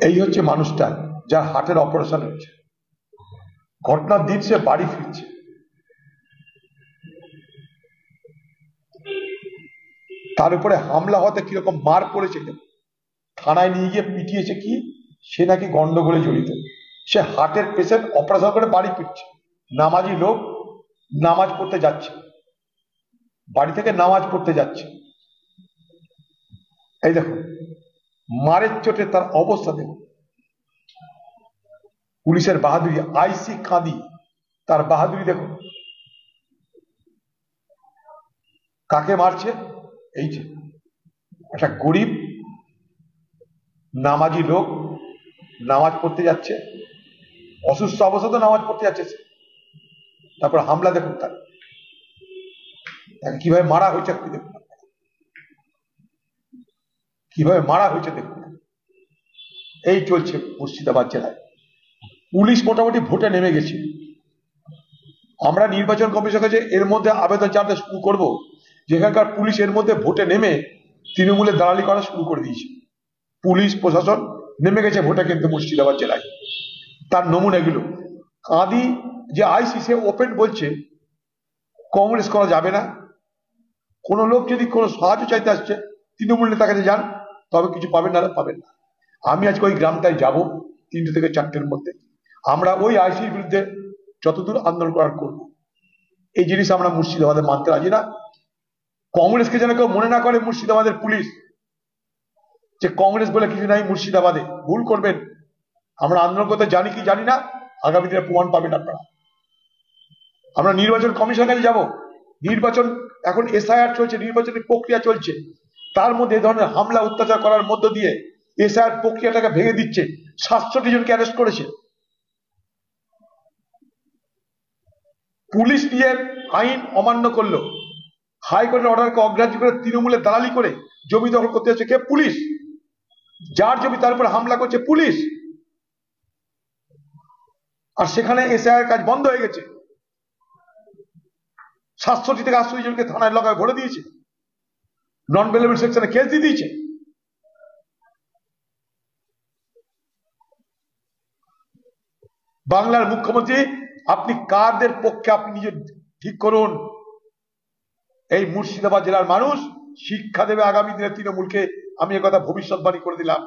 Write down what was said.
এই হচ্ছে মানুষটা যার হার্টের অপারেশন হচ্ছে, ঘটনার দিন সে বাড়ি ফিরছে। তার উপরে হামলা হতে কিরকম মার পড়েছে, থানায় নিয়ে গিয়ে পিটিয়েছে কি, সে নাকি গন্ডগোলে জড়িত। সে হার্টের পেশেন্ট, অপারেশন করে বাড়ি ফিরছে। নামাজি লোক, নামাজ পড়তে যাচ্ছে, বাড়ি থেকে নামাজ পড়তে যাচ্ছে। এই দেখো মারের চোটে তার অবস্থা দেখো। পুলিশের বাহাদুরি, আইসি কাঁদি, তার বাহাদুরি দেখো। কাকে মারছে? এই যে একটা গরিব নামাজি লোক নামাজ পড়তে যাচ্ছে, অসুস্থ অবস্থা তো নামাজ পড়তে যাচ্ছে সে, তারপর হামলা দেখুন তাকে কিভাবে মারা হয়েছে, দেখুন কিভাবে মারা হয়েছে দেখুন। এই চলছে মুর্শিদাবাদ জেলায়। পুলিশ মোটামুটি ভোটে নেমে গেছে। আমরা নির্বাচন কমিশনের কাছে এর মধ্যে আবেদন জানাতে শুরু করব, যেখানকার পুলিশ এর মধ্যে ভোটে নেমে তৃণমূলের দালালি করা শুরু করে দিয়েছে। পুলিশ প্রশাসন নেমে গেছে ভোটে কিন্তু মুর্শিদাবাদ জেলায়। তার নমুনাগুলো কাঁদি যে আইসি, সে ওপেন বলছে কংগ্রেস করা যাবে না। কোন লোক যদি কোনো সাহায্য চাইতে আসছে তৃণমূল নেতার কাছে যান, তবে কিছু পাবেন না, পাবেন না। আমি আজকে ওই গ্রামটায় যাব 3টে থেকে 4টের মধ্যে। আমরা ওই আইসির বিরুদ্ধে যতদূর আন্দোলন করার করব। এই জিনিস আমরা মুর্শিদাবাদে মানতে রাজি না। কংগ্রেসকে যেন কেউ মনে না করে মুর্শিদাবাদের পুলিশ যে কংগ্রেস বলে কিছু নাই মুর্শিদাবাদে, ভুল করবেন। আমরা আন্দোলন করতে জানি কি জানি না, আগামী দিনে প্রমাণ পাবেন আপনারা। আমরা নির্বাচন কমিশনের কাছে যাব। নির্বাচন এখন এসআইআর চলছে, নির্বাচনের প্রক্রিয়া চলছে, তার মধ্যে এ ধরনের হামলা অত্যাচার করার মধ্য দিয়ে এসআইআর প্রক্রিয়াটাকে ভেঙে দিচ্ছে। 700 জনকে অ্যারেস্ট করেছে পুলিশ, নিয়ে আইন অমান্য করলো, হাইকোর্টের অর্ডারকে অগ্রাহ্য করে তৃণমূলের দালালি করে জমি দখল করতে যাচ্ছে কে? পুলিশ। যার জমি তার উপর হামলা করছে পুলিশ, আর সেখানে এসআইআর কাজ বন্ধ হয়ে গেছে। 700 থেকে 80 জনকে থানায় লগায় ভরে দিয়েছে, নন বেলেবল সেকশনে কেস দিয়ে দিয়েছে। বাংলার মুখ্যমন্ত্রী, আপনি কাদের পক্ষে আপনি নিজে ঠিক করুন। এই মুর্শিদাবাদ জেলার মানুষ শিক্ষা দেবে আগামী দিনে তৃণমূলকে, আমি একথা ভবিষ্যৎবাণী করে দিলাম।